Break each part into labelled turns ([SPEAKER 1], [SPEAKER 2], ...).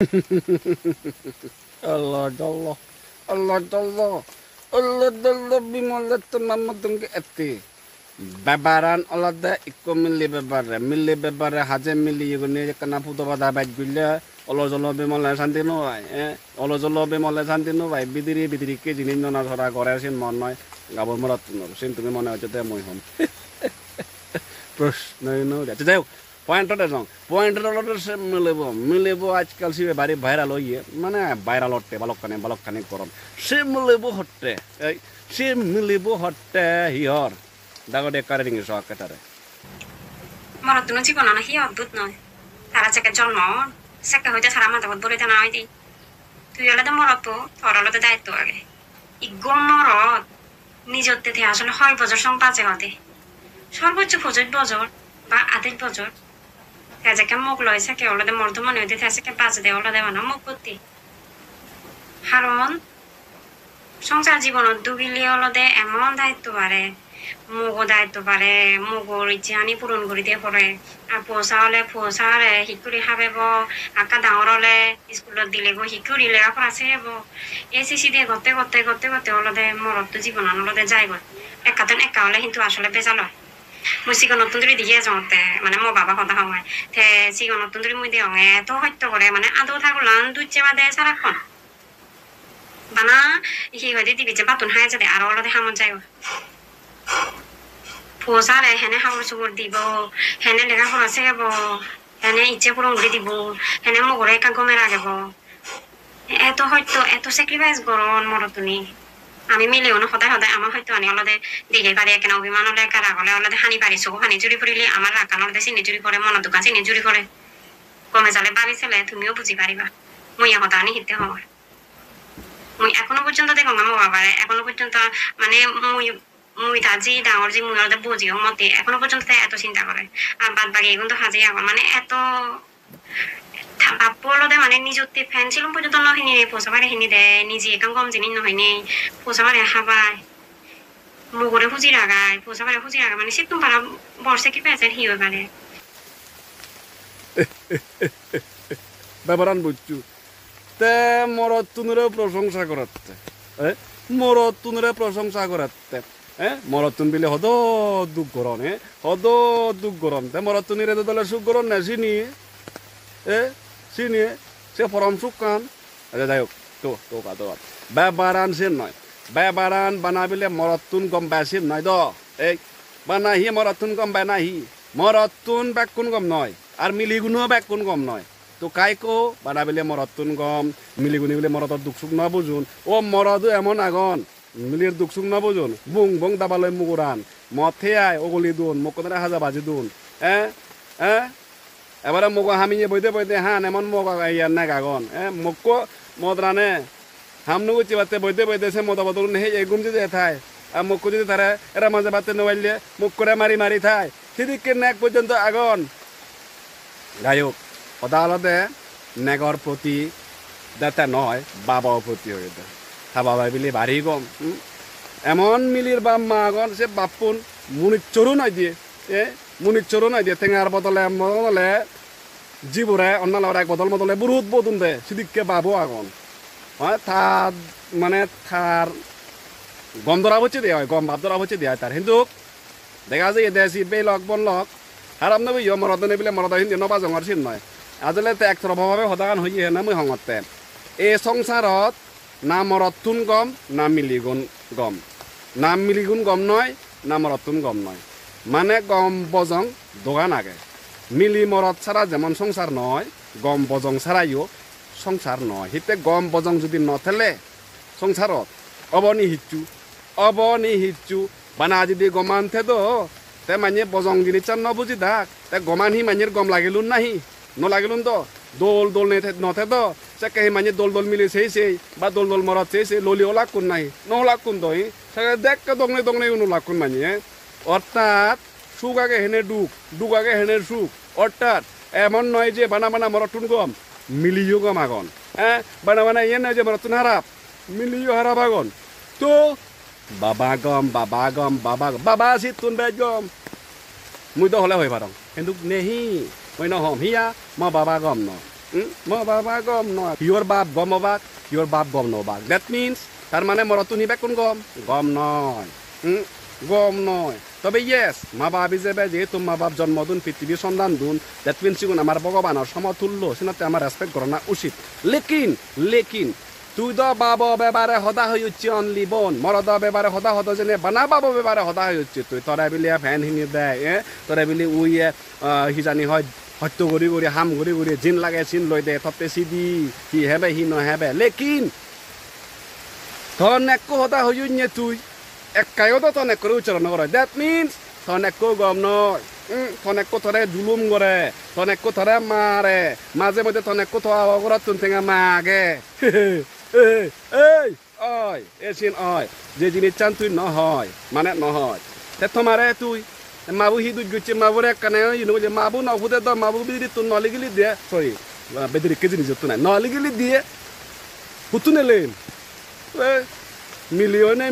[SPEAKER 1] Allah Allah Allah Allah Allah Allah bimalat Muhammadun ke ati babaran Allah da ikko milli babare haje milli yugune kana puto bada baj gulla Allah Allah bimalat শান্তি নয় Allah Allah bimalat শান্তি নয় বিদিরি কে জিনিস না ধরা করে scene মন নয় গাবর মরাত সিন তুমি মনে হচ্ছে তে মই হম প্রশ্নই ন যাও পয়েন্টটা যাও পয়েন্টটা সে মিলেব আজকাল সে বাড়ি ভাইরাল হইয়ে মানে ভাইরাল হটে বালকখানে করম সে মিলেব হটে হিয়র দাগো দে কারে রিং সক কাটারে
[SPEAKER 2] মরতুন জীবন না হি অদ্ভুত নয় তারা থেকে জন্ম সেকে হইতে সারা মাথা বলতে না হইতে তুই হলে মরত তোর হলে দায়িত্ব আগে ইগম মরত নিজতে আসলে 6 বছর সং 5 হতে সর্বোচ্চ 5 বছর বা আধেক বছর তেজাকে মুখ লইছে কে হলে মর্দ মনে হইতে আছে কে 5 দে হলে দেওয়া না মুখ করতে কারণ সংসার জীবন দুগিলি হলে এমন দায়িত্ব বাড়ে মুগো দায়িত্ব পারে মুগোর ইচ্ছানি পূরণ করে দিয়ে পড়ে আর পোষা হলে শিকুরি খাবেব আকা ডাঙর হলে স্কুলত দিলে গো শিকুরি লেখাপড়া চেব এসিসি দিয়ে করতে হলদে মরতো জীবন হলদে যাই গল একা হলে কিন্তু আসলে বেজাল হয় মই চিকন নতুন ধরে দিয়ে যাওঁতে মানে মোৰ বাবা সদা সময় তে চিকন নতুন ধরে মই দিয়ে এত সত্য করে মানে আদৌ থাকলাম দুচ্ছে বাদে সারাক্ষণ বানা সি হয়তো দিবিছে বাতুন হাই যাতে আর হলদে সামন যাই পোষারে হেনে খাবার চুবর দিব হেনে লেখাপড়া শেখাব হেনে ইচ্ছে পূরণ করে দিব হেনে মগরে একা গমে রাখব এত হয়তো এত স্যাক্রিফাইস করন মরতুনি আমি মিলেও না সদায় আমার হয়তো আনি অলদে দিলে পারি কেন অভিমান হলে একা রাগলে অলদে হানি পারি চকু হানি চুরি পড়িলে আমার রাখান অলদে চিনি চুরি করে মনের দোকান চিনি চুরি করে কমে যালে ভাবি ছেলে তুমিও বুঝি পারিবা মই সদা আনি হিতে সময় মই এখনো পর্যন্ত দেখো আমার বাবারে এখনো পর্যন্ত মানে মুই তাজি ডাঙর যে মুই ওদের বুঝিও মতে এখনো পর্যন্ত এত চিন্তা করে আর বাদ বাকি এখন তো হাজি এখন মানে এত বাপ্পলদে মানে নিজতে ফ্যান ছিল পর্যন্ত নহিনি পোষা পারে হিনি দে নিজে এখন কম জিনিস নহয়নি পোষা পারে হাবায় মুগরে খুঁজি রাগায় পোষা পারে খুঁজি রাগায় মানে সে তুমি পারা বর্ষে কি পেয়েছে হি হয়ে পারে
[SPEAKER 1] ব্যাপারান বুঝছু তে মরতুনরে প্রশংসা করাতে মরতুনরে প্রশংসা করাতে মরতুন বিলে হদ দুঃখ গরম দুঃখ গরম তে মরতুনিরে দলে সুখ গরম না চিনি সে ফরম সুখ কান আচ্ছা যাই হোক তো ব্যাপারান সে নয় ব্যাপারান বানাবিলে মরতুন গম বেশি নয় দ এই বানাহি মরতুন গম বানাহি মরতুন ব্যাকুন গম নয় আর মিলিগুনো ব্যাকুন গম নয় তো কাইকো বানাবিলে মরতুন গম মিলিগুনি বলে মরতর দুঃখ সুখ না বুঝুন ও মরদু এমন আগন মিলির দুঃখ সুখ না বুঝুন বুং দাবালয় মুগুরান মথে আয় ওগলি দুন মকদরে হাজা বাজি দুন এবারে মগ হামিয়ে বইতে হান এমন মগ ইয়ার না গাগন মক্কো মদ রানে হামনু গুচি বাতে বইতে সে মদ বদল হে এগুম যদি থায় আর মক্কো যদি তারা এরা মাঝে বাতে নোবাইলে মুখ করে মারি থায় সেদিকে নেক পর্যন্ত আগন গায়ক আদালতে নেগর প্রতি দেতা নয় বাবাও প্রতি হয়ে দেয় বাবা বিলি বাড়ি গম এমন মিলির বাপ মা আগন সে বাপুন মুনির চরু নয় দিয়ে টেঙার বদলে জীবরে অন্য এক বদলে বুরুত বদুন দে সিদিককে বাবু আগন তার মানে তার গম ধরা হচ্ছে দেওয়া হয় গম ভাব ধরা হচ্ছে দেওয়া হয় তার কিন্তু দেখা যায় দেশি বেলক বনলক আর আপনার বই মরদ নেবিলে মরদ হিন্দি নবা জঙর চিন নয় আজলে তো একতরফাভাবে সদাগান হইয়ে না মই সংগতে এই সংসারত না মরতুন গম না মিলিগুণ গম নয় না মরতুন গম নয় মানে গম বজং দোকান আগে মিলি মরদ ছাড়া যেমন সংসার নয় গম বজং ছাড়াইও সংসার নয় হিতে গম বজং যদি নথেলে সংসারত অবনি হিচ্ছু বানা যদি গমান থে তো তে মানে বজং জিনিস নবুঝি থাক তে গমান হি মানের গম লাগিলুন নাহি নলাগিলুন তো দোল নথে তো সে কে মানে দোল মিলি সেই বা দোল মরদ সেই ললি ওলা কোন নাই নহলা কোন তো সে দেখ দংনে নোলা কোন মানে অর্থাৎ সুখ আগে হেনে দুঃখ আগে হেনে সুখ অর্থাৎ এমন নয় যে বানা মরতুন গম মিলিও গম আগন বানা ইয়ে নয় যে মরতুন হারাপ মিলিও হারাপ আগন তো বাবা আসি তুন বেজ গম মুই তো হলে হয়ে পারং কিন্তু নেহি মই নহম হিয়া মই বাবা গম ন ম বাবা গম নয় ইয়োর বাপ গম অবাক ইয়োর বাপ গম নবাক দ্যাট মিনস তার মানে মরতো নিবে কোন গম গম নয় গম নয় তবে ইয়েস মা বাপ হিসেবে যেহেতু মা বাপ জন্মদিন পৃথিবীর সন্ধান দুন দ্যাট মিনস সিগুন আমার ভগবানের সমতুল্য সিনাতে আমার রেসপেক্ট করা উচিত লেকিন তুই দ বাব বেবারে হদা হয়ে হচ্ছে অনলি বোন মরদ বেবারে হদা হদ যেনে বানা বাব বেবারে হদা হয়ে হচ্ছে তুই তরা বিলিয়া ফ্যান হিনি দেয় তরা বিলি উইয়ে হিজানি হয় হত্যা কৰি হাম কৰি জিন লাগে চিন লৈ দে ততে চিদি হি হেবে হি নহেবে লেকিন তনেকো হদা হইনে তুই একাইও তো তনেক করে উচ্চারণ করে দ্যাট মিনস তনেকো গম নয় তনেকো থরে জুলুম করে তনেকো থরে মারে মাঝে মধ্যে তনেকো থরা তুন থেকে মাগে এই অয় এসিন অয় যে জিনিস চান তুই নহয় মানে নহয় তে তোমারে তুই মাবু হিদুত গেছে মাবুর এক কানে যে মাবু নহুদে দ মাবু বিদি তুন নলিগিলি দিয়ে সরি বেদিরি কেজি নিজে তুই নলিগিলি দিয়ে হুতুনে লেন মিলিয়নে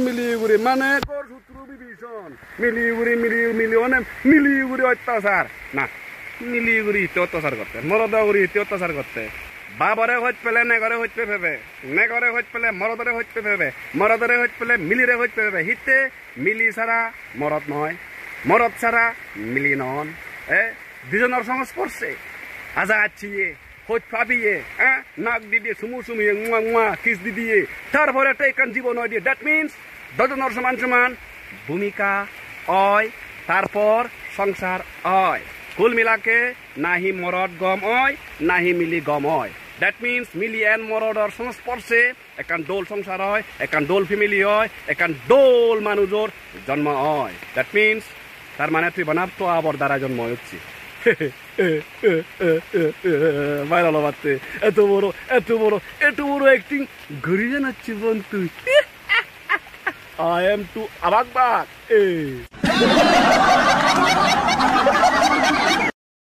[SPEAKER 1] মানে তোর শত্রু বিভীষণ মিলিয়নে অত্যাচার না মিলিগুড়ি হিতে অত্যাচার করতে মরদগুড়ি হিতে অত্যাচার করতে বাবরে হইত পেলে নেগরে হইতে ফেবে নেগরে হইত পেলে মরদরে হইতে ফেবে মরদরে হইত পেলে মিলিরে হইতে ফেবে হিতে মিলি ছাড়া মরদ নয় মরদ ছাড়া মিলি নন দুজনের সংস্পর্শে আজা আছিয়ে হইত পাবিয়ে নাক দিয়ে সুমিয়ে কিস দিয়ে তারপরে টেকান জীবন হয় দিয়ে দ্যাট মিনস দুজনের সমান ভূমিকা অয় তারপর সংসার অয় কুল মিলাকে নাহি মরদ গম অয় নাহি মিলি গম অয় দ্যাট মিনস মিলি এন্ড মরদর সংস্পর্শে একান দোল সংসার হয় একান দোল ফ্যামিলি হয় একান দোল মানুষের জন্ম হয় দ্যাট মিনস তার মানে তুই বানাব তো আবার দ্বারা জন্ম হচ্ছে ভাইরাল বাড়তে এত বড় অ্যাক্টিং ঘুরিয়ে জানাচ্ছি বোন তুই আই এম টু আবাক বাক